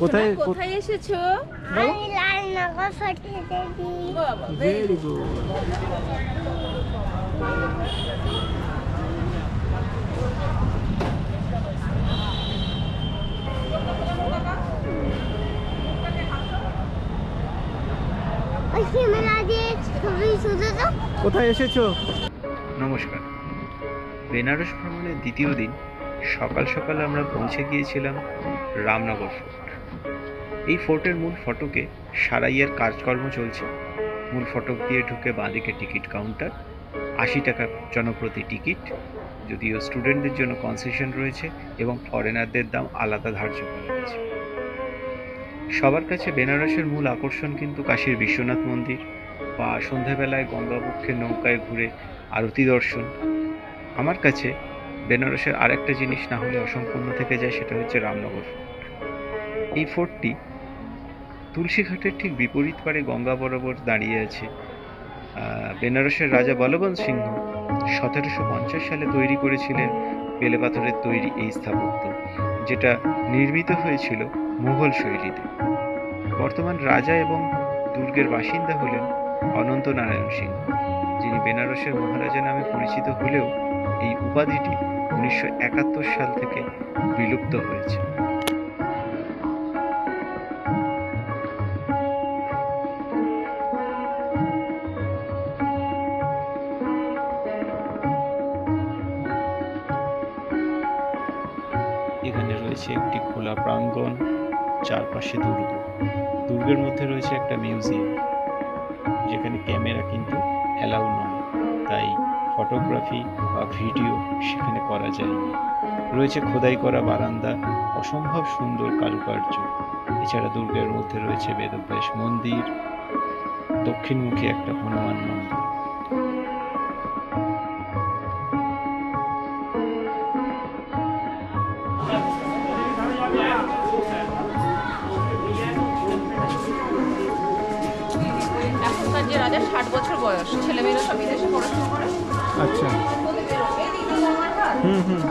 কোথায় কোথায় এসেছো? আমি লালনগর ফটো দেখি। বাবা ভেরি গুড। ওই ক্যামেরা দিয়ে ছবি তুলে দাও। কোথায় এসেছো? নমস্কার। বেনারস ভ্রমণের দ্বিতীয় দিন সকাল সকাল আমরা পৌঁছে গিয়েছিলাম রামনগর ফোর্ট। এই ফোর্টের মূল ফটকে সারাইয়ের কাজকর্ম চলছে। মূল ফটক দিয়ে ঢুকে বাঁদিকে টিকিট কাউন্টার, 80 টাকা জনপ্রতি টিকিট, যদিও স্টুডেন্টদের জন্য কনসেশন রয়েছে এবং ফরেনারদের দাম আলাদা ধার্য করা হয়েছে। সবার কাছে বেনারসের মূল আকর্ষণ কিন্তু কাশীর বিশ্বনাথ মন্দির বা সন্ধ্যাবেলায় গঙ্গাবক্ষে নৌকায় ঘুরে আরতি দর্শন। আমার কাছে বেনারসের আরেকটা জিনিস না হলে অসম্পূর্ণ থেকে যায়, সেটা হচ্ছে রামনগর ফোর্ট। এই ফোর্টটি তুলসীঘাটের ঠিক বিপরীত পারে গঙ্গা বরাবর দাঁড়িয়ে আছে। বেনারসের রাজা বলবন্ত সিংহ 1750 সালে তৈরি করেছিলেন বেলে পাথরের তৈরি এই স্থাপত্য, যেটা নির্মিত হয়েছিল মুঘল শৈলীতে। বর্তমান রাজা এবং দুর্গের বাসিন্দা হলেন অনন্ত নারায়ণ সিংহ, যিনি বেনারসের মহারাজা নামে পরিচিত হলেও এই উপাধিটি 1971 সাল থেকে বিলুপ্ত হয়েছে। এখানে রয়েছে একটি খোলা প্রাঙ্গণ, চারপাশে দুর্গ। দুর্গের মধ্যে রয়েছে একটা মিউজিয়াম, যেখানে ক্যামেরা কিন্তু অ্যালাউ নয়, তাই ফটোগ্রাফি বা ভিডিও সেখানে করা যায়নি। রয়েছে খোদাই করা বারান্দা, অসম্ভব সুন্দর কারুকার্য। এছাড়া দুর্গের মধ্যে রয়েছে বেদব্যাস মন্দির, দক্ষিণমুখী একটা হনুমান মন্দির। এখনকার যে রাজা 60 বছর বয়স, ছেলেমেয়েরা সব বিদেশে পড়াশোনা করে। আচ্ছা। হুম হুম।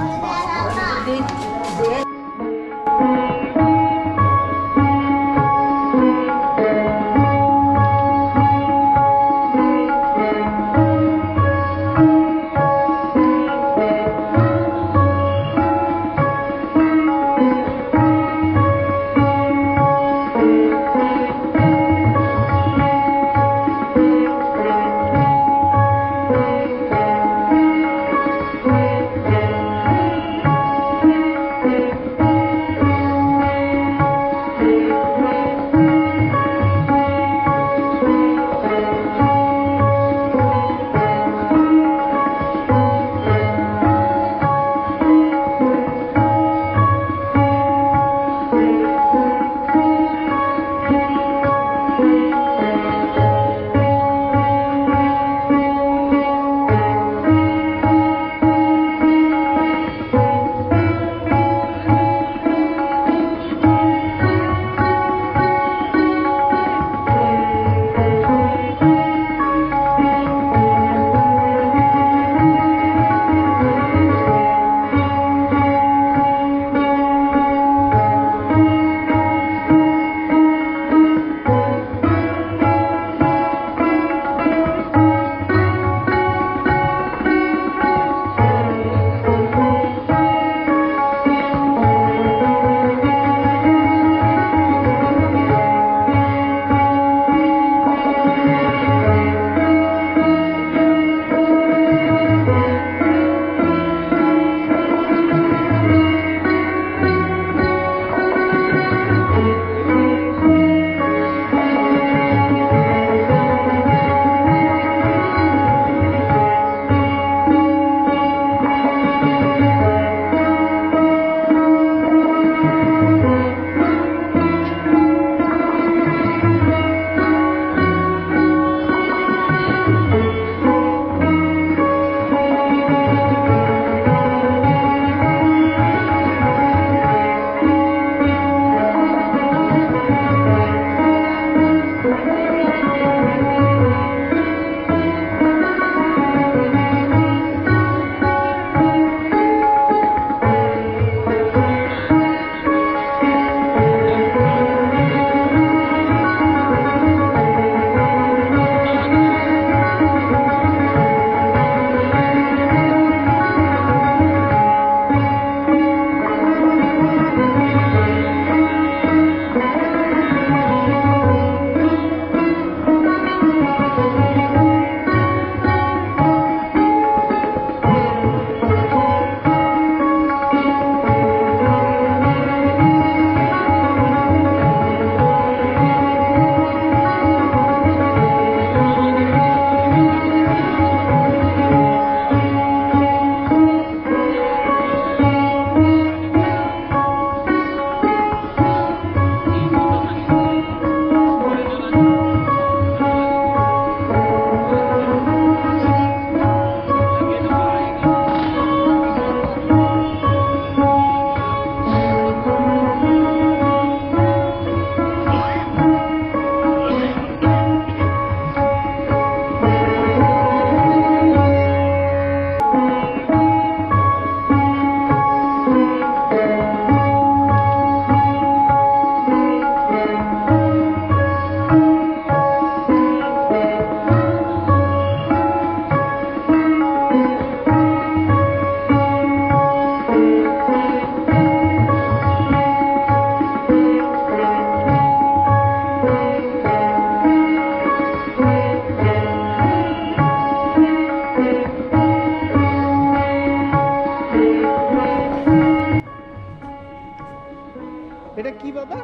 বাবা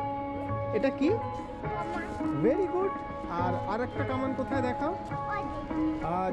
এটা কি? Very good. আর আরেকটা কামান কোথায় দেখাও? ওই যে। আর